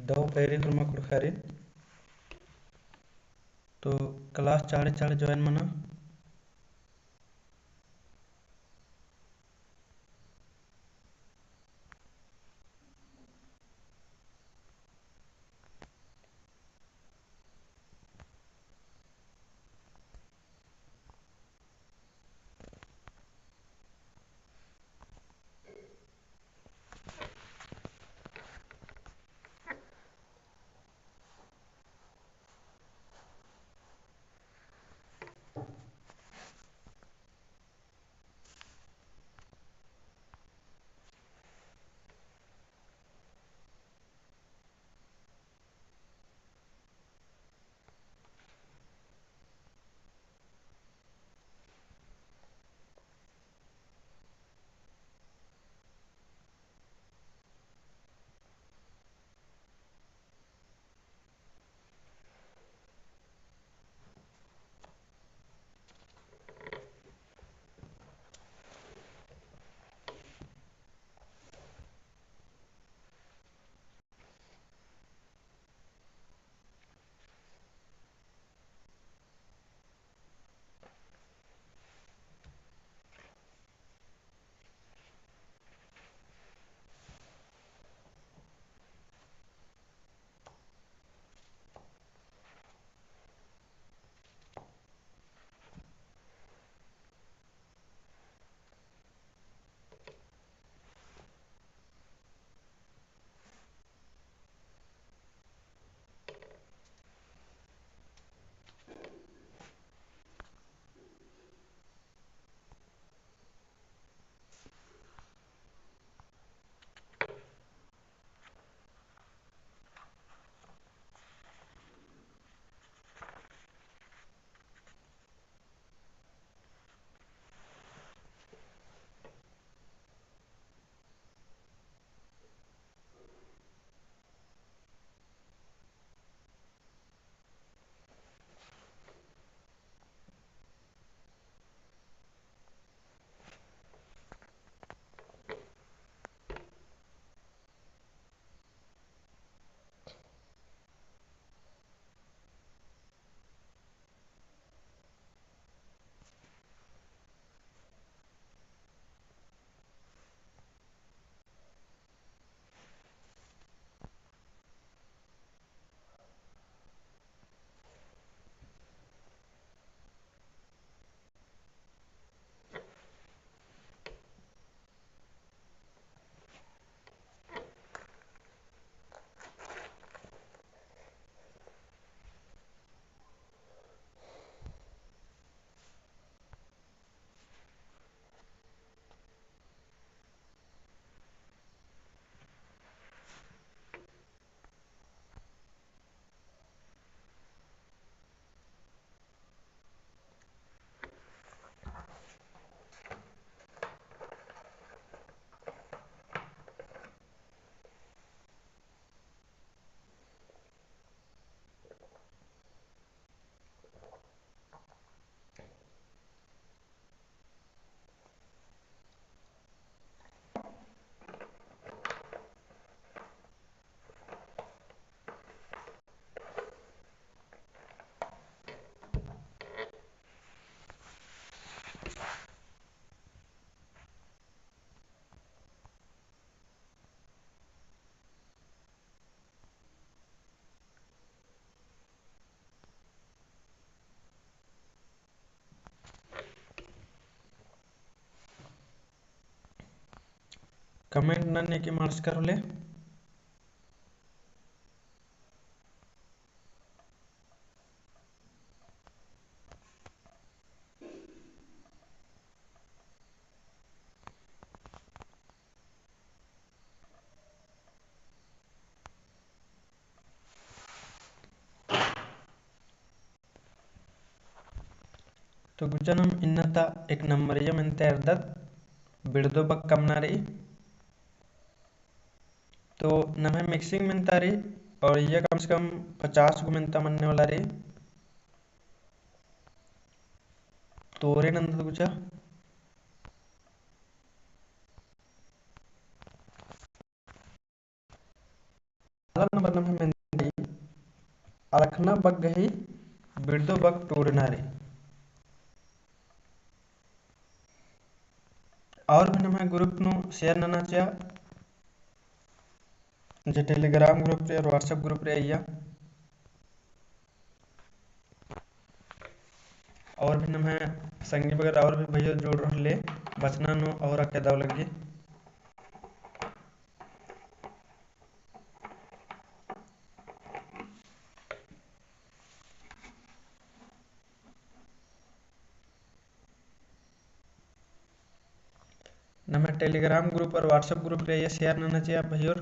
दो पैरी तुम कुड़खारी तो क्लास चाड़े चाड़े ज्वाइन मना कमेंट नन्हे की मार्क्स कर ले तो गुचनम इन्नता एक नंबर ये मिलते अर्दत बिड़दो बक कम ना रही तो नमे मिक्सिंग मिलता रही और ये कम से कम 50 गो मिलता मनने वाला रही तो रे नंद गुचा नंबर नम्हे मेंदी अलखना बग्गही बिड़दो बग टूडनारे। और भी नम्हे ग्रुप नु शेयर नना चा जे टेलीग्राम ग्रुप रे और व्हाट्सएप ग्रुप रे आइया। और भी नम्हे संगी वगैरह और भी भैया जोड़ रहे बचना नु और अके दाव लगी। नम्हे टेलीग्राम ग्रुप और व्हाट्सएप ग्रुप रे ये शेयर नना चाहिए भैया।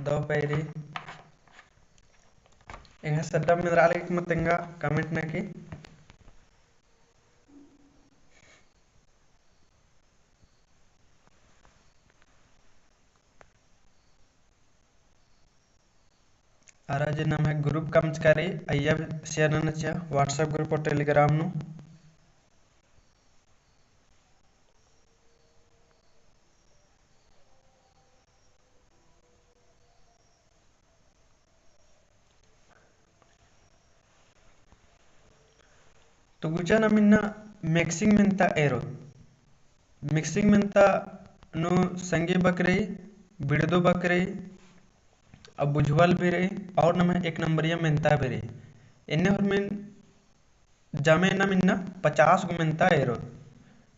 दो पैरी इंगा सड्डा में राले की मत इंगा कमेंट ना की। आरा जे नम्हे ग्रुप कम्स करे आइया शेयर नना चाहिए व्हाट्सएप ग्रुप और टेलीग्राम नु। तो गुचा नमिन्ना मिक्सिंग मिनता एरो मिक्सिंग मिनता नु संगी बकरे बिड़दो बकरे अब बुझवल भी रहे और नम्हे एक नंबरिया मिनता भी रहे इन्ने और मिन जमे न मिन्ना 50 गो मिनता एरो।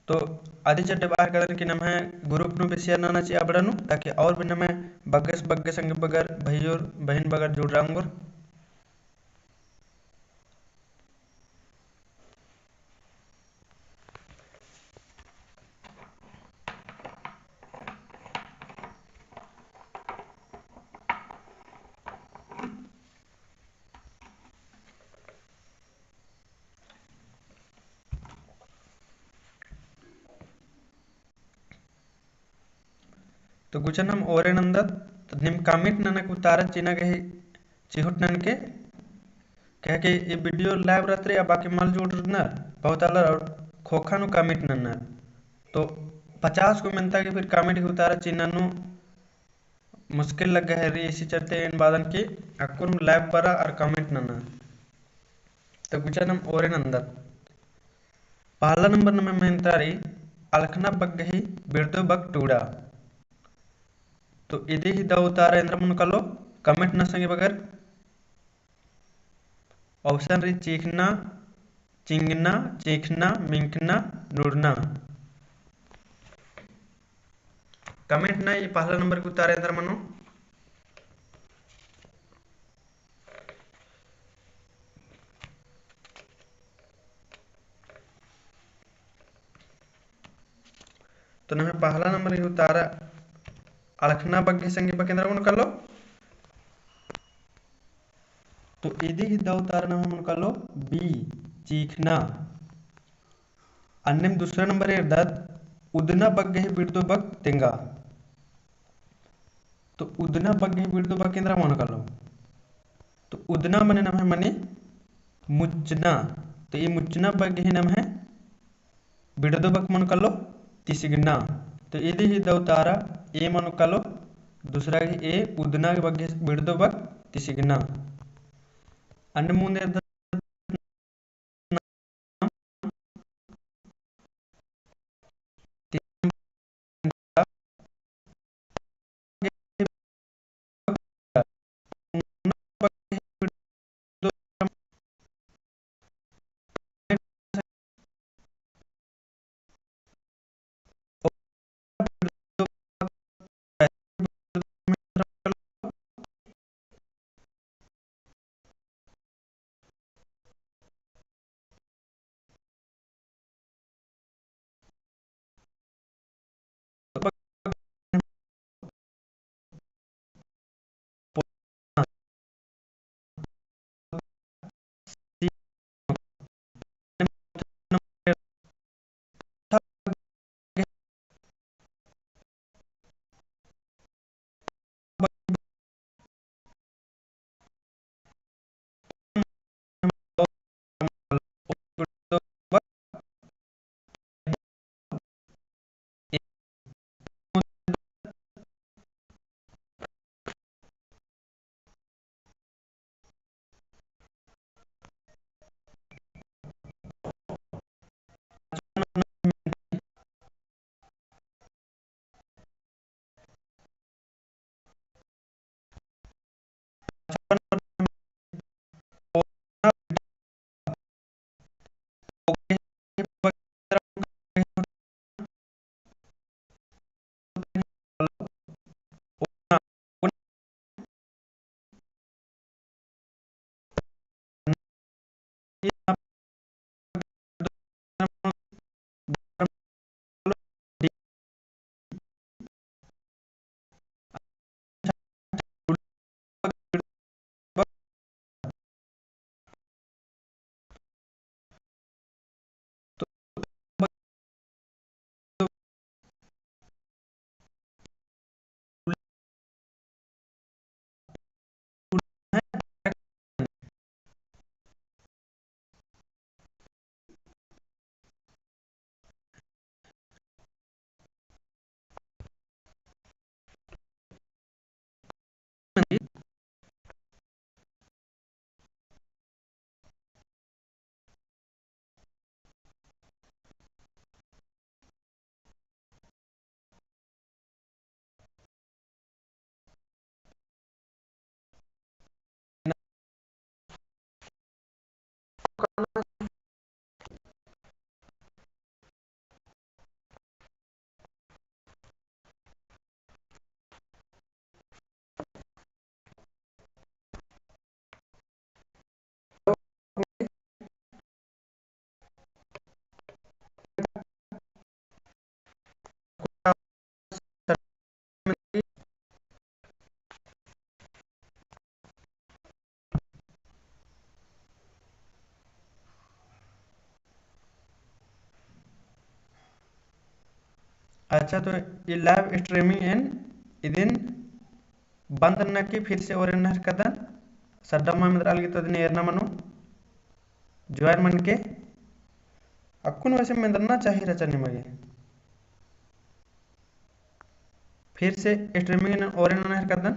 तो आदि चट्टे बाहर कर कि नम्हे ग्रुप नु भी शेयर नना चाहिए abड़ा नु ताकि और भी नम्हे बग्गस बग्गे संग बगर भैयोर बहन बगर जुड़ रंगोर। तो गुचनम ओरे नंदत निम कमिट ननक उतारत चिना के चिहुट नन के कह के ये वीडियो लाइव रहते या बाकी मल जोड़ न बहुत अलग और खोखा नु कमिट नन तो 50 को मिलता कि फिर कमिट के उतारा चिन्ह नु मुश्किल लग गया है रे इसी चलते इन बादन की अकुन लाइव बरा और कमिट नन। तो गुचनम ओरे नंदत पहला नंबर नमे मेहनतारी अलखना बग्गही बिरदो बग टूड़ा। तो इदी ही दा उतारा इंद्र मन कलो कमेंट न संगे बगर ऑप्शन री चीखना चिंगना चीखना मिंकना नुड़ना। कमेंट ना ये पहला नंबर को उतारे इंद्र मनो। तो नमे पहला नंबर ही उतारा अलखना बग्गे संगे बकेंद्र मन कलो। तो इदी ही दा उतारा नमे मन कलो बी चीखना। अन्य दूसरा नंबर है दद उदना बग्गे ही बिड़दो बग तेंगा। तो उदना बग्गे ही बिड़दो बग केंद्र मन कलो। तो उदना मने नम है मने मुचना। तो ये मुचना बग्गे ही नम है बिड़दो बग मन कलो तिसिगना। तो इदी ही दा उतारा ए मन कलो दूसरा ही ए उदना के बग्गे बिड़दो बग तिसिगना। अन्य मुंदे अच्छा, तो ये लाइव स्ट्रीमिंग एन इदिन बंद नक्की फिर से और कदन सड्डम्मा में अलगित एरना मनो ज्वार मन के अक्कुन वैसे में चाहिए रचा निಮಗೆ फिर से स्ट्रीमिंग और कदन